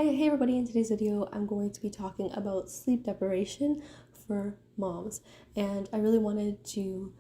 Hey everybody, in today's video I'm going to be talking about sleep deprivation for moms, and I really wanted to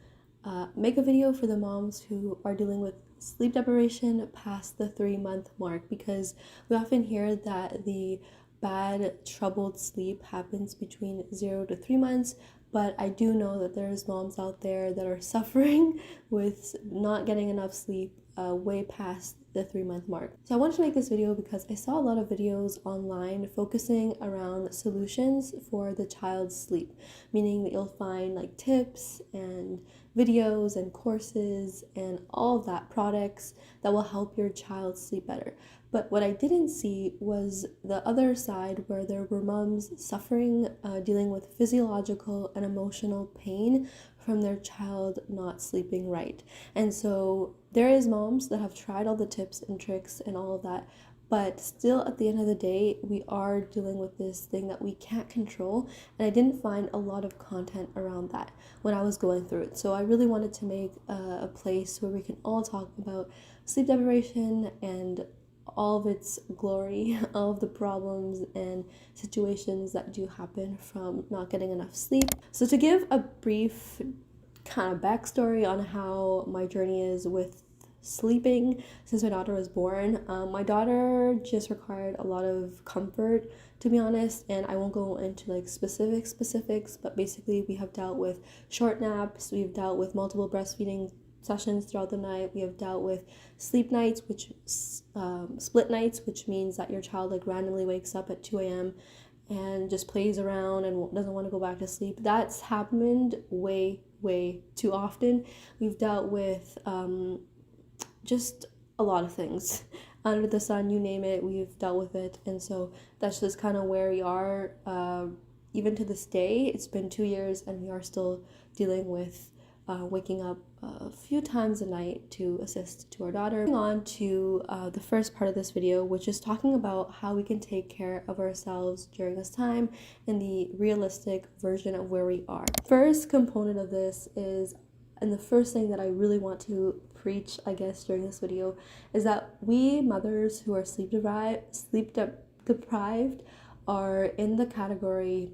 make a video for the moms who are dealing with sleep deprivation past the 3-month mark, because we often hear that the bad troubled sleep happens between 0 to 3 months, but I do know that there's moms out there that are suffering with not getting enough sleep way past the 3-month mark. So I wanted to make this video because I saw a lot of videos online focusing around solutions for the child's sleep, meaning that you'll find like tips and videos and courses and all of that, products that will help your child sleep better. But what I didn't see was the other side, where there were moms suffering, dealing with physiological and emotional pain from their child not sleeping right. And so there is moms that have tried all the tips and tricks and all of that, but still at the end of the day, we are dealing with this thing that we can't control, and I didn't find a lot of content around that when I was going through it. So I really wanted to make a place where we can all talk about sleep deprivation and all of its glory, all of the problems and situations that do happen from not getting enough sleep. So to give a brief kind of backstory on how my journey is with sleeping since my daughter was born, my daughter just required a lot of comfort, to be honest, and I won't go into like specifics, but basically we have dealt with short naps, we've dealt with multiple breastfeeding sessions throughout the night, we have dealt with sleep nights, which split nights, which means that your child like randomly wakes up at 2 a.m. and just plays around and doesn't want to go back to sleep. That's happened way too often. We've dealt with just a lot of things under the sun, you name it, we've dealt with it. And so that's just kind of where we are. Even to this day, it's been 2 years and we are still dealing with waking up a few times a night to assist to our daughter. Moving on to the first part of this video, which is talking about how we can take care of ourselves during this time and the realistic version of where we are. First component of this is, and the first thing that I really want to preach, I guess, during this video, is that we mothers who are sleep deprived are in the category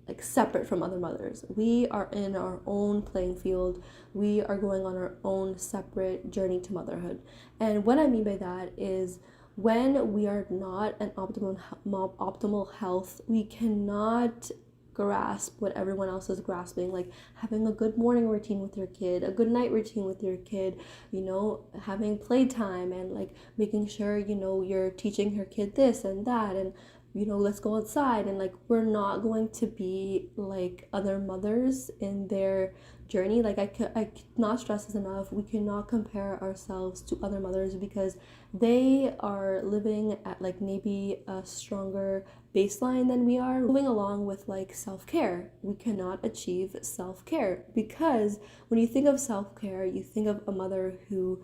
like separate from other mothers. We are in our own playing field. We are going on our own separate journey to motherhood. And what I mean by that is, when we are not in optimal health, we cannot grasp what everyone else is grasping, like having a good morning routine with your kid, a good night routine with your kid, you know, having playtime, and like making sure, you know, you're teaching your kid this and that, and you know, let's go outside. And like, we're not going to be like other mothers in their journey. Like I cannot stress this enough, we cannot compare ourselves to other mothers, because they are living at like maybe a stronger baseline than we are. Moving along with like self-care, we cannot achieve self-care, because when you think of self-care, you think of a mother who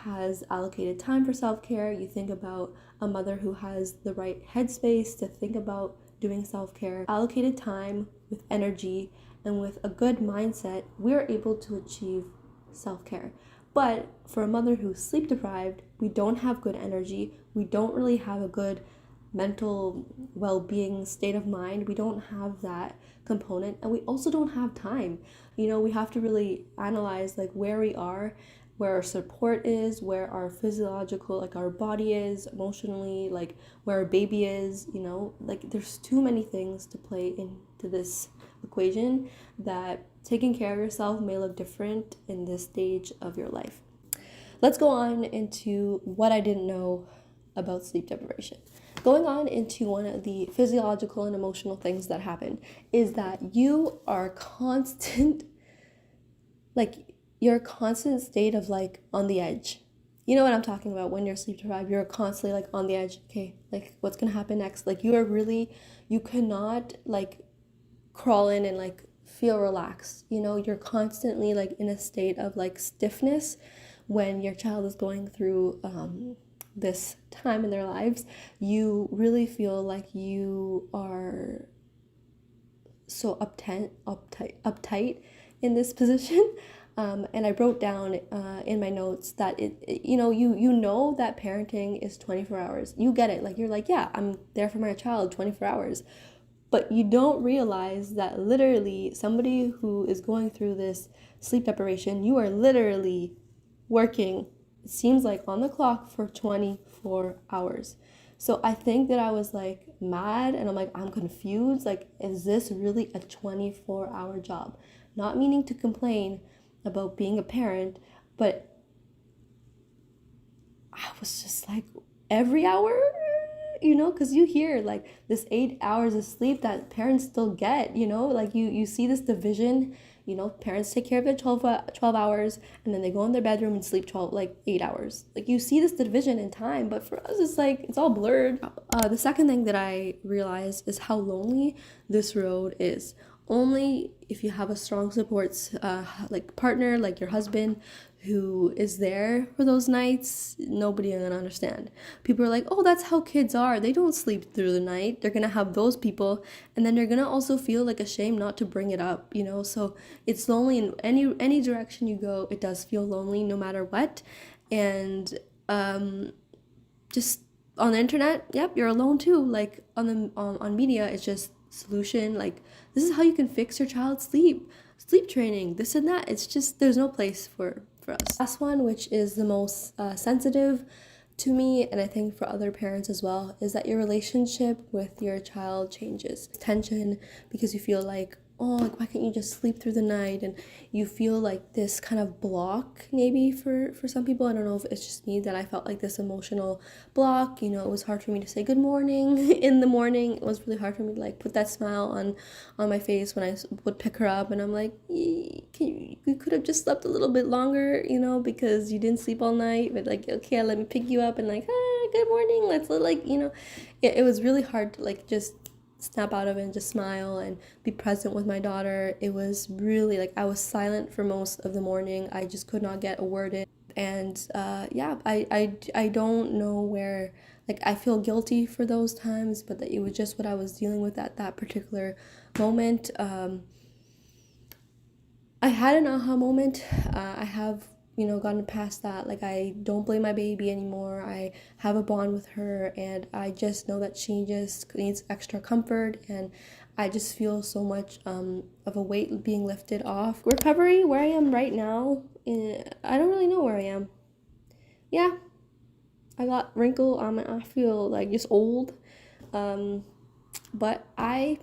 has allocated time for self-care. You think about a mother who has the right headspace to think about doing self-care. Allocated time with energy and with a good mindset, we're able to achieve self-care. But for a mother who's sleep deprived, we don't have good energy, we don't really have a good mental well-being state of mind, we don't have that component, and we also don't have time. You know, we have to really analyze like where we are, where our support is, where our physiological, like our body is emotionally, like where our baby is, you know, like there's too many things to play into this equation, that taking care of yourself may look different in this stage of your life. Let's go on into what I didn't know about sleep deprivation. Going on into one of the physiological and emotional things that happen is that you are your constant state of like on the edge. You know what I'm talking about. When you're sleep deprived, you're constantly like on the edge. Okay, like what's gonna happen next? Like you cannot like crawl in and like feel relaxed. You know, you're constantly like in a state of like stiffness when your child is going through this time in their lives. You really feel like you are so uptight in this position. And I wrote down in my notes that you know that parenting is 24 hours. You get it. Like, you're like, yeah, I'm there for my child 24 hours. But you don't realize that literally somebody who is going through this sleep deprivation, you are literally working, it seems like, on the clock for 24 hours. So I think that I was like mad, and I'm like, I'm confused. Like, is this really a 24-hour job? Not meaning to complain about being a parent, but I was just like, every hour, because you hear like this 8 hours of sleep that parents still get, like you see this division, parents take care of their 12 hours, and then they go in their bedroom and sleep 8 hours. Like, you see this division in time, but for us, it's like, it's all blurred. The second thing that I realized is how lonely this road is. Only if you have a strong support partner, like your husband, who is there for those nights, nobody gonna understand. People are like, oh, that's how kids are. They don't sleep through the night. They're gonna have those people, and then they're gonna also feel like ashamed not to bring it up, So it's lonely in any direction you go. It does feel lonely no matter what. And just on the internet, yep, you're alone too. Like on media, it's just solution, like, this is how you can fix your child's sleep training, this and that. It's just, there's no place for us. Last one, which is the most sensitive to me, and I think for other parents as well, is that your relationship with your child changes. Tension, because you feel like, oh, like, why can't you just sleep through the night? And you feel like this kind of block, maybe for some people. I don't know if it's just me, that I felt like this emotional block. It was hard for me to say good morning in the morning. It was really hard for me to like put that smile on my face when I would pick her up, and I'm like, you could have just slept a little bit longer, because you didn't sleep all night. But like, okay, let me pick you up, and like, good morning, let's like, it was really hard to like just snap out of it and just smile and be present with my daughter. It was really like, I was silent for most of the morning. I just could not get a word in. And I don't know where, like, I feel guilty for those times, but that it was just what I was dealing with at that particular moment. I had an aha moment. I have gotten past that. Like, I don't blame my baby anymore. I have a bond with her, and I just know that she just needs extra comfort, and I just feel so much of a weight being lifted off. Recovery, where I am right now, I don't really know where I am. Yeah, I got wrinkle. I feel like just old, but I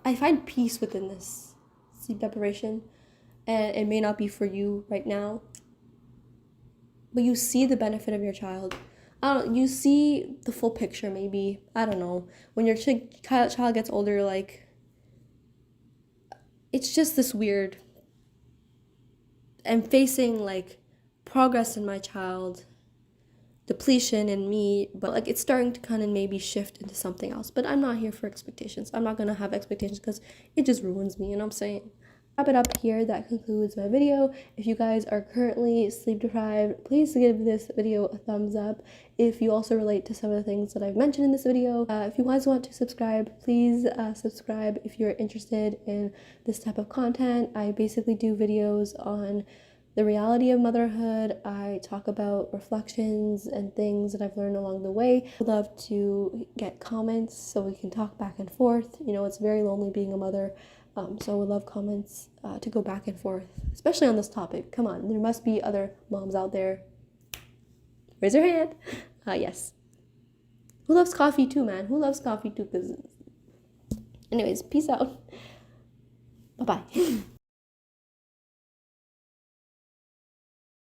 find peace within this sleep deprivation. And it may not be for you right now, but you see the benefit of your child. You see the full picture, maybe. I don't know. When your child gets older, like, it's just this weird, I'm facing like progress in my child, depletion in me, but like, it's starting to kind of maybe shift into something else. But I'm not here for expectations. I'm not gonna have expectations, because it just ruins me, I'm saying. Wrap it up here. That concludes my video. If you guys are currently sleep deprived, please give this video a thumbs up. If you also relate to some of the things that I've mentioned in this video, if you guys want to subscribe, please subscribe if you're interested in this type of content. I basically do videos on the reality of motherhood. I talk about reflections and things that I've learned along the way. I'd love to get comments so we can talk back and forth. It's very lonely being a mother. So I would love comments to go back and forth, especially on this topic. Come on, there must be other moms out there. Raise your hand. Yes. Who loves coffee too, man? Who loves coffee too? Anyways, peace out. Bye-bye.